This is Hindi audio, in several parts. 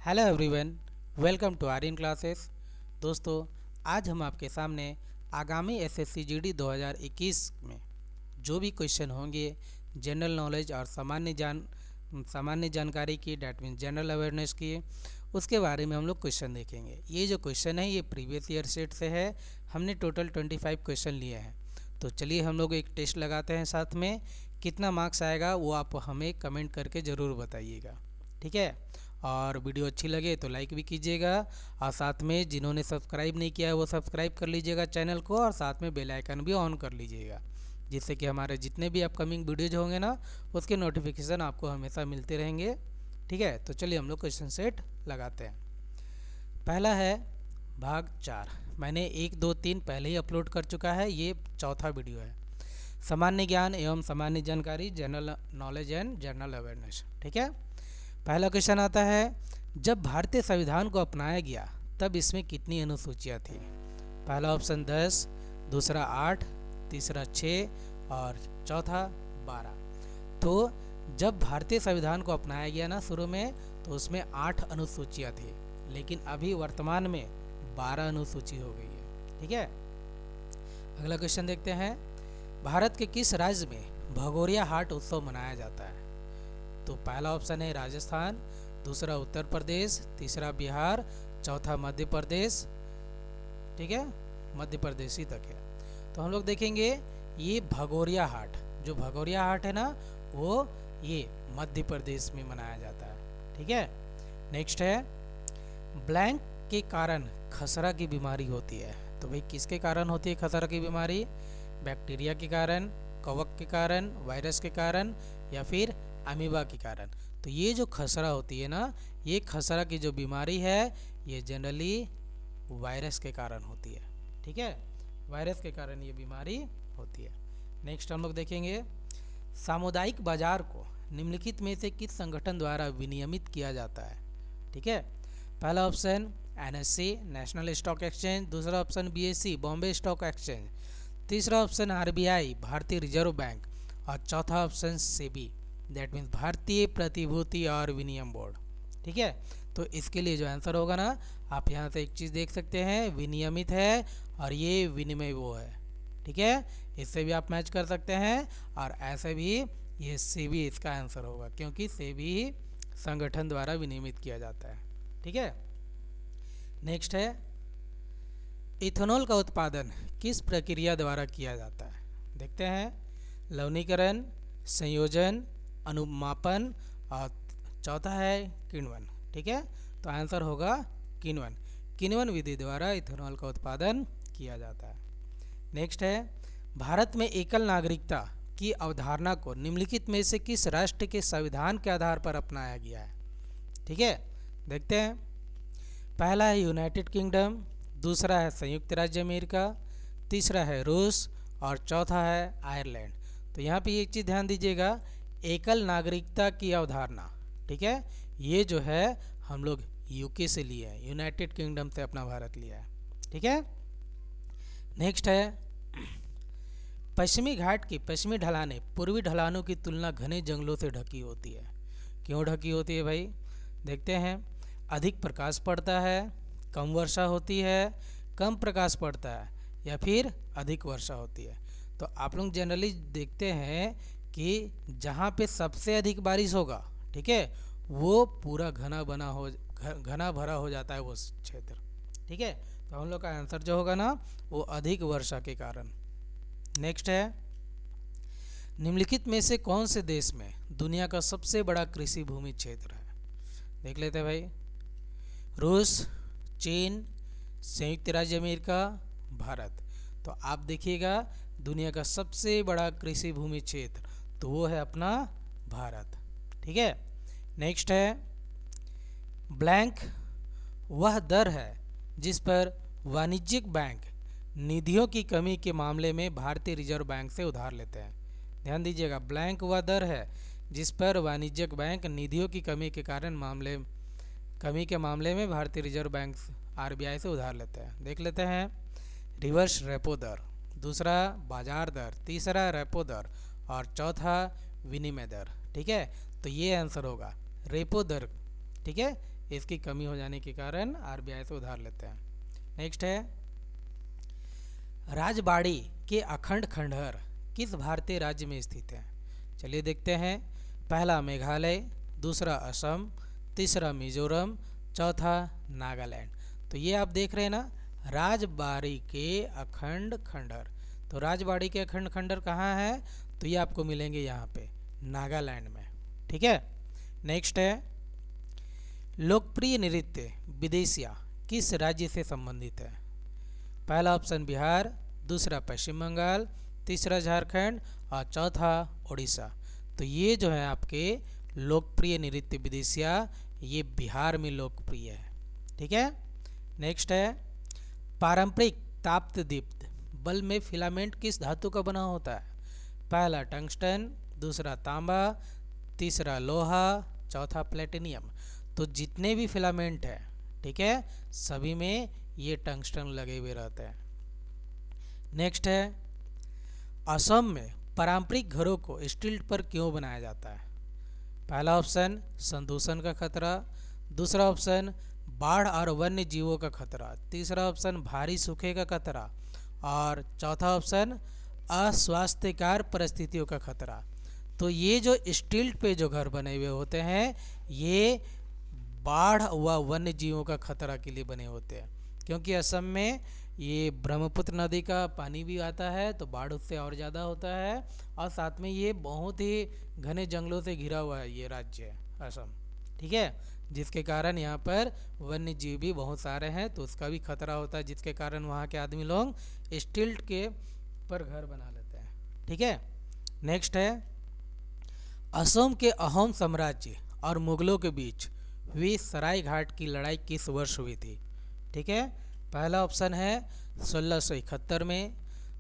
Hello everyone, welcome to Aryan classes. दोस्तों, आज हम आपके सामने आगामी एसएससी जीडी 2021 में जो भी क्वेश्चन होंगे जनरल नॉलेज और सामान्य जानकारी की, डैट मीन्स जनरल अवेयरनेस की, उसके बारे में हम लोग क्वेश्चन देखेंगे। ये जो क्वेश्चन है ये प्रीवियस ईयर सेट से है। हमने टोटल 25 क्वेश्चन लिए हैं। तो चलिए हम लोग एक टेस्ट लगाते हैं साथ में। कितना मार्क्स आएगा वो आप हमें कमेंट करके ज़रूर बताइएगा, ठीक है। और वीडियो अच्छी लगे तो लाइक भी कीजिएगा, और साथ में जिन्होंने सब्सक्राइब नहीं किया है वो सब्सक्राइब कर लीजिएगा चैनल को, और साथ में बेल आइकन भी ऑन कर लीजिएगा, जिससे कि हमारे जितने भी अपकमिंग वीडियोज होंगे ना उसके नोटिफिकेशन आपको हमेशा मिलते रहेंगे, ठीक है। तो चलिए हम लोग क्वेश्चन सेट लगाते हैं। पहला है भाग 4। मैंने 1, 2, 3 पहले ही अपलोड कर चुका है, ये चौथा वीडियो है। सामान्य ज्ञान एवं सामान्य जानकारी, general knowledge and general awareness, ठीक है। पहला क्वेश्चन आता है, जब भारतीय संविधान को अपनाया गया तब इसमें कितनी अनुसूचियाँ थी? पहला ऑप्शन 10, दूसरा 8, तीसरा 6 और चौथा 12। तो जब भारतीय संविधान को अपनाया गया ना शुरू में, तो उसमें 8 अनुसूचियाँ थी, लेकिन अभी वर्तमान में 12 अनुसूची हो गई है, ठीक है। अगला क्वेश्चन देखते हैं, भारत के किस राज्य में भगोरिया हाट उत्सव मनाया जाता है? तो पहला ऑप्शन है राजस्थान, दूसरा उत्तर प्रदेश, तीसरा बिहार, चौथा मध्य प्रदेश, ठीक है। मध्य प्रदेश ही तक है। तो हम लोग देखेंगे ये भगोरिया हाट, जो भगोरिया हाट है ना, वो ये मध्य प्रदेश में मनाया जाता है, ठीक है। नेक्स्ट है, ब्लैंक के कारण खसरा की बीमारी होती है। तो भाई किसके कारण होती है खसरा की बीमारी? बैक्टीरिया के कारण, कवक के कारण, वायरस के कारण, या फिर अमीबा के कारण। तो ये जो खसरा होती है ना, ये खसरा की जो बीमारी है ये जनरली वायरस के कारण होती है, ठीक है। वायरस के कारण ये बीमारी होती है। नेक्स्ट हम लोग देखेंगे, सामुदायिक बाजार को निम्नलिखित में से किस संगठन द्वारा विनियमित किया जाता है? ठीक है। पहला option NSC, national stock exchange, दूसरा option BSE, Bombay stock exchange, तीसरा ऑप्शन आरबीआई, भारतीय रिजर्व बैंक, और चौथा ऑप्शन सेबी, दैट मीन्स भारतीय प्रतिभूति और विनिमय बोर्ड, ठीक है। तो इसके लिए जो आंसर होगा ना, आप यहाँ से एक चीज़ देख सकते हैं, विनियमित है और ये विनिमय वो है, ठीक है। इससे भी आप मैच कर सकते हैं, और ऐसे भी ये सेबी इसका आंसर होगा, क्योंकि सेबी संगठन द्वारा विनियमित किया जाता है, ठीक है। नेक्स्ट है, इथेनॉल का उत्पादन किस प्रक्रिया द्वारा किया जाता है? देखते हैं, लवणीकरण, संयोजन, अनुमापन, और चौथा है किण्वन, ठीक है। तो आंसर होगा किण्वन। किण्वन विधि द्वारा इथेनॉल का उत्पादन किया जाता है। नेक्स्ट है, भारत में एकल नागरिकता की अवधारणा को निम्नलिखित में से किस राष्ट्र के संविधान के आधार पर अपनाया गया है? ठीक है, देखते हैं। पहला है यूनाइटेड किंगडम, दूसरा है संयुक्त राज्य अमेरिका, तीसरा है रूस, और चौथा है आयरलैंड। तो यहाँ पे एक चीज़ ध्यान दीजिएगा, एकल नागरिकता की अवधारणा, ठीक है, ये जो है हम लोग यूके से लिए हैं, यूनाइटेड किंगडम से अपना भारत लिया है, ठीक है। नेक्स्ट है, पश्चिमी घाट की पश्चिमी ढलानें पूर्वी ढलानों की तुलना घने जंगलों से ढकी होती है। क्यों ढकी होती है भाई? देखते हैं, अधिक प्रकाश पड़ता है, कम वर्षा होती है, कम प्रकाश पड़ता है, या फिर अधिक वर्षा होती है। तो आप लोग जनरली देखते हैं कि जहाँ पे सबसे अधिक बारिश होगा, ठीक है, वो पूरा घना भरा हो जाता है वो क्षेत्र, ठीक है। तो हम लोग का आंसर जो होगा ना, वो अधिक वर्षा के कारण। नेक्स्ट है, निम्नलिखित में से कौन से देश में दुनिया का सबसे बड़ा कृषि भूमि क्षेत्र है? देख लेते हैं भाई, रूस, चीन, संयुक्त राज्य अमेरिका, भारत। तो आप देखिएगा, दुनिया का सबसे बड़ा कृषि भूमि क्षेत्र तो वो है अपना भारत, ठीक है। नेक्स्ट है, ब्लैंक वह दर है जिस पर वाणिज्यिक बैंक निधियों की कमी के मामले में भारतीय रिजर्व बैंक से उधार लेते हैं। ध्यान दीजिएगा, ब्लैंक वह दर है जिस पर वाणिज्यिक बैंक निधियों की कमी के मामले में भारतीय रिजर्व बैंक आरबीआई से उधार लेते हैं। देख लेते हैं, रिवर्स रेपो दर, दूसरा बाजार दर, तीसरा रेपो दर, और चौथा विनिमय दर, ठीक है। तो ये आंसर होगा रेपो दर, ठीक है, इसकी कमी हो जाने के कारण आरबीआई से उधार लेते हैं। नेक्स्ट है, राजबाड़ी के अखंड खंडहर किस भारतीय राज्य में स्थित है? चलिए देखते हैं। पहला मेघालय, दूसरा असम, तीसरा मिजोरम, चौथा नागालैंड। तो ये आप देख रहे हैं ना, राजबाड़ी के अखंड खंडहर। तो राजबाड़ी के अखंड खंडहर कहाँ है? तो ये आपको मिलेंगे यहाँ पे नागालैंड में। ठीक है। नेक्स्ट है, लोकप्रिय नृत्य विदेशिया किस राज्य से संबंधित है? पहला ऑप्शन बिहार, दूसरा पश्चिम बंगाल, तीसरा झारखंड और चौथा उड़ीसा। तो ये जो है आपके लोकप्रिय नृत्य विदेशिया, ये बिहार में लोकप्रिय है। ठीक है। नेक्स्ट है, पारंपरिक ताप्तदीप्त बल्ब में फिलामेंट किस धातु का बना होता है? पहला टंगस्टन, दूसरा तांबा, तीसरा लोहा, चौथा प्लेटिनियम। तो जितने भी फिलामेंट है, ठीक है, सभी में ये टंगस्टन लगे हुए रहते हैं। नेक्स्ट है, असम में पारंपरिक घरों को स्टील पर क्यों बनाया जाता है? पहला ऑप्शन संदूषण का खतरा, दूसरा ऑप्शन बाढ़ और वन्य जीवों का खतरा, तीसरा ऑप्शन भारी सूखे का खतरा और चौथा ऑप्शन अस्वास्थ्यकर परिस्थितियों का खतरा। तो ये जो स्टील पे जो घर बने हुए होते हैं, ये बाढ़ व वन्य जीवों का खतरा के लिए बने होते हैं, क्योंकि असम में ये ब्रह्मपुत्र नदी का पानी भी आता है, तो बाढ़ उससे और ज़्यादा होता है। और साथ में ये बहुत ही घने जंगलों से घिरा हुआ है ये राज्य है असम। ठीक है, जिसके कारण यहाँ पर वन्य जीव भी बहुत सारे हैं, तो उसका भी खतरा होता है, जिसके कारण वहाँ के आदमी लोग स्टील के पर घर बना लेते हैं। ठीक है। नेक्स्ट है, असम के अहोम साम्राज्य और मुगलों के बीच हुई सराय घाट की लड़ाई किस वर्ष हुई थी? ठीक है। पहला ऑप्शन है 1671 में,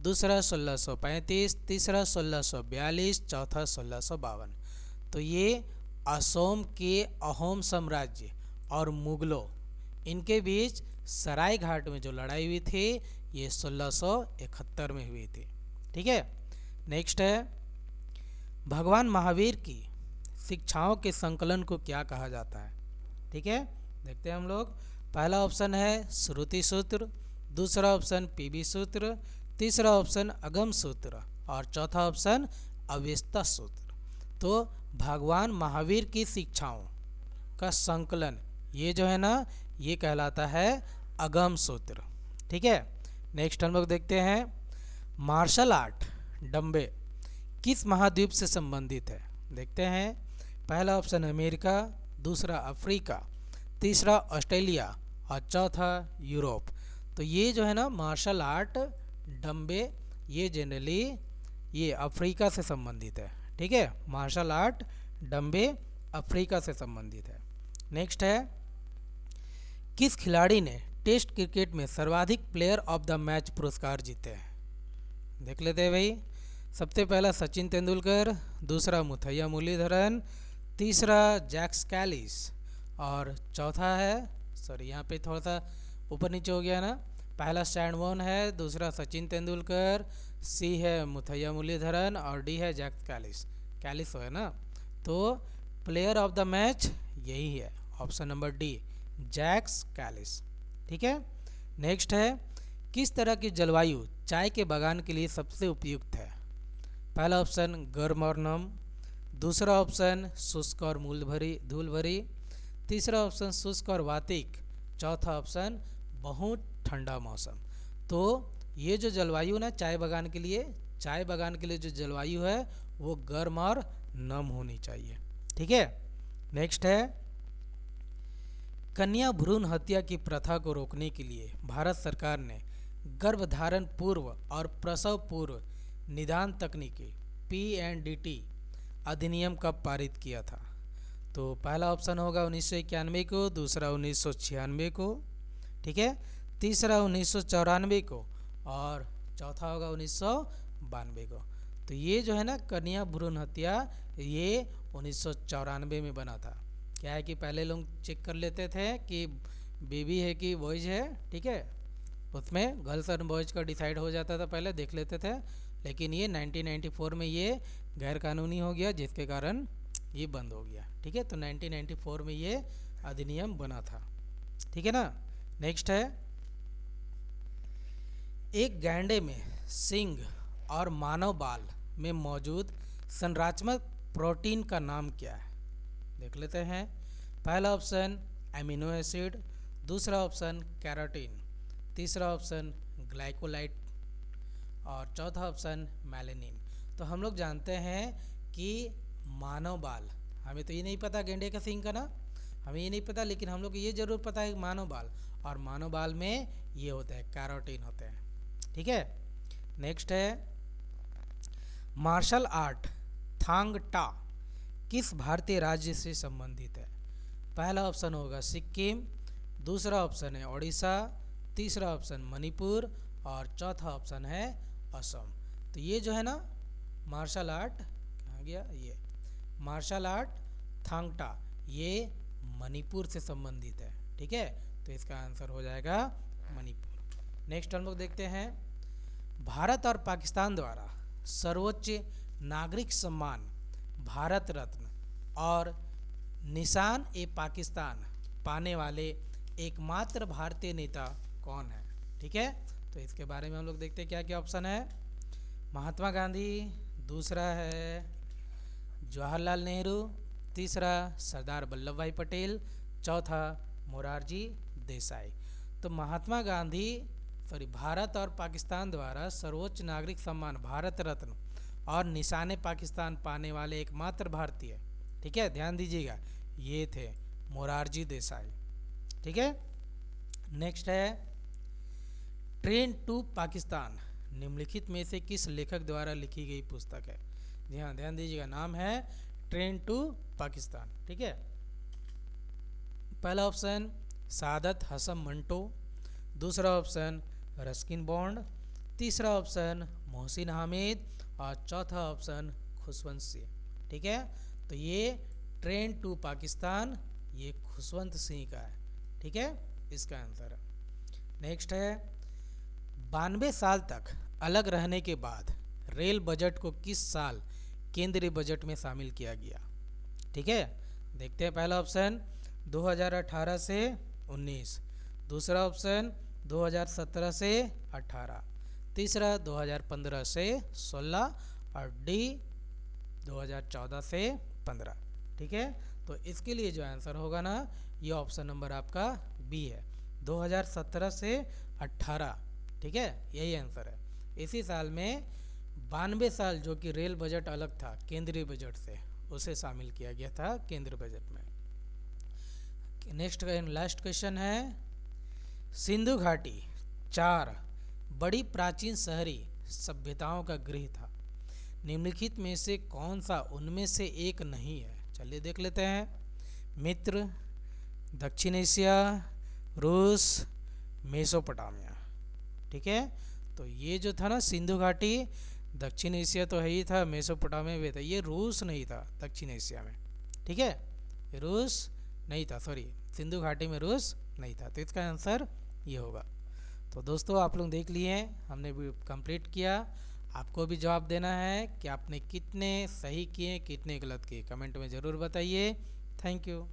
दूसरा 1635, तीसरा 1642, चौथा 1652। तो ये असम के अहोम साम्राज्य और मुगलों, इनके बीच सराय घाट में जो लड़ाई हुई थी, ये 1671 में हुई थी। ठीक है। नेक्स्ट है, भगवान महावीर की शिक्षाओं के संकलन को क्या कहा जाता है? ठीक है, देखते हैं हम लोग। पहला ऑप्शन है श्रुति सूत्र, दूसरा ऑप्शन पीबी सूत्र, तीसरा ऑप्शन अगम सूत्र और चौथा ऑप्शन अवेस्ता सूत्र। तो भगवान महावीर की शिक्षाओं का संकलन, ये जो है ना, ये कहलाता है अगम सूत्र। ठीक है। नेक्स्ट हम लोग देखते हैं, मार्शल आर्ट डम्बे किस महाद्वीप से संबंधित है? देखते हैं। पहला ऑप्शन अमेरिका, दूसरा अफ्रीका, तीसरा ऑस्ट्रेलिया और चौथा यूरोप। तो ये जो है ना मार्शल आर्ट डम्बे, ये जनरली ये अफ्रीका से संबंधित है। ठीक है, मार्शल आर्ट डम्बे अफ्रीका से संबंधित है। नेक्स्ट है, किस खिलाड़ी ने टेस्ट क्रिकेट में सर्वाधिक प्लेयर ऑफ द मैच पुरस्कार जीते हैं? देख लेते हैं भाई। सबसे पहला सचिन तेंदुलकर, दूसरा मुथैया मुरलीधरन, तीसरा जैक कैलिस और चौथा है, सॉरी यहाँ पे थोड़ा सा ऊपर नीचे हो गया ना, पहला सैन वॉन है, दूसरा सचिन तेंदुलकर, सी है मुथैया मुरलीधरन और डी है जैक कैलिस। कैलिस है ना, तो प्लेयर ऑफ द मैच यही है, option number D, Jack Kallis. ठीक है। नेक्स्ट है, किस तरह की जलवायु चाय के बागान के लिए सबसे उपयुक्त है? पहला ऑप्शन गर्म और नम, दूसरा ऑप्शन शुष्क और धूल भरी, तीसरा ऑप्शन शुष्क और वातिक, चौथा ऑप्शन बहुत ठंडा मौसम। तो ये जो जलवायु ना चाय बागान के लिए जो जलवायु है वो गर्म और नम होनी चाहिए। ठीक है। नेक्स्ट है, कन्या भ्रूण हत्या की प्रथा को रोकने के लिए भारत सरकार ने गर्भधारण पूर्व और प्रसव पूर्व निदान तकनीकी PNDT अधिनियम कब पारित किया था? तो पहला ऑप्शन होगा 1991 को, दूसरा 1996 को, ठीक है, तीसरा 1994 को और चौथा होगा 1992 को। तो ये जो है ना कन्या भ्रूण हत्या, ये 1994 में बना था। क्या है कि पहले लोग चेक कर लेते थे कि बेबी है कि बॉयज है, ठीक है, उसमें गर्ल्स और बॉयज का डिसाइड हो जाता था, पहले देख लेते थे। लेकिन ये 1994 में ये गैर कानूनी हो गया, जिसके कारण ये बंद हो गया। ठीक है, तो 1994 में ये अधिनियम बना था। ठीक है ना। नेक्स्ट है, एक गैंडे में सींग और मानव बाल में मौजूद संरचनात्मक प्रोटीन का नाम क्या है? देख लेते हैं। पहला ऑप्शन एमिनो एसिड, दूसरा ऑप्शन कैरोटीन, तीसरा ऑप्शन ग्लाइकोलाइट और चौथा ऑप्शन मेलानिन। तो हम लोग जानते हैं कि मानव बाल, हमें तो ये नहीं पता गेंडे का सींग का ना, हमें ये नहीं पता, लेकिन हम लोग को ये जरूर पता है मानव बाल, और मानव बाल में ये होते हैं कैरोटीन होते हैं। ठीक है। नेक्स्ट है, मार्शल आर्ट थांग टा किस भारतीय राज्य से संबंधित है? पहला ऑप्शन होगा सिक्किम, दूसरा ऑप्शन है ओडिशा, तीसरा ऑप्शन मणिपुर और चौथा ऑप्शन है असम। तो ये जो है ना मार्शल आर्ट, कहाँ गया ये, मार्शल आर्ट थांगटा, ये मणिपुर से संबंधित है। ठीक है, तो इसका आंसर हो जाएगा मणिपुर। नेक्स्ट हम लोग देखते हैं, भारत और पाकिस्तान द्वारा सर्वोच्च नागरिक सम्मान भारत रत्न और निशान ए पाकिस्तान पाने वाले एकमात्र भारतीय नेता कौन है? ठीक है, तो इसके बारे में हम लोग देखते हैं क्या क्या ऑप्शन है। महात्मा गांधी, दूसरा है जवाहरलाल नेहरू, तीसरा सरदार वल्लभ भाई पटेल, चौथा मोरारजी देसाई। तो महात्मा गांधी भारत और पाकिस्तान द्वारा सर्वोच्च नागरिक सम्मान भारत रत्न और निशान पाकिस्तान पाने वाले एकमात्र भारतीय, ठीक है, ध्यान दीजिएगा, ये थे मोरारजी देसाई। ठीक है। नेक्स्ट है, ट्रेन टू पाकिस्तान निम्नलिखित में से किस लेखक द्वारा लिखी गई पुस्तक है? ध्यान दीजिएगा, नाम है ट्रेन टू पाकिस्तान। ठीक है। पहला ऑप्शन सादत हसन मंटो, दूसरा ऑप्शन रस्किन बॉन्ड, तीसरा ऑप्शन मोहसिन हामिद और चौथा ऑप्शन खुशवंत सिंह। ठीक है, तो ये ट्रेन टू पाकिस्तान ये खुशवंत सिंह का है। ठीक है, इसका आंसर है। नेक्स्ट है, 92 साल तक अलग रहने के बाद रेल बजट को किस साल केंद्रीय बजट में शामिल किया गया? ठीक है, देखते हैं। पहला ऑप्शन 2018 से 19, दूसरा ऑप्शन 2017 से 18, तीसरा 2015 से 16 और डी 2014 से 15। ठीक है, तो इसके लिए जो आंसर होगा ना, ये ऑप्शन नंबर आपका बी है, 2017 से 18। ठीक है, यही आंसर है। इसी साल में 92 साल जो कि रेल बजट अलग था केंद्रीय बजट से, उसे शामिल किया गया था केंद्रीय बजट में। नेक्स्ट लास्ट क्वेश्चन है, सिंधु घाटी 4 बड़ी प्राचीन शहरी सभ्यताओं का गृह था, निम्नलिखित में से कौन सा उनमें से एक नहीं है? चलिए देख लेते हैं। मिस्र, दक्षिण एशिया, रूस, मेसोपोटामिया। ठीक है, तो ये जो था ना सिंधु घाटी, दक्षिण एशिया तो है ही था, मेसोपोटामिया भी था, ये रूस नहीं था दक्षिण एशिया में। ठीक है, रूस नहीं था, सॉरी, सिंधु घाटी में रूस नहीं था, तो इसका आंसर ये होगा। तो दोस्तों आप लोग देख लिए, हमने भी कंप्लीट किया। आपको भी जवाब देना है कि आपने कितने सही किए कितने गलत किए, कमेंट में ज़रूर बताइए। Thank you.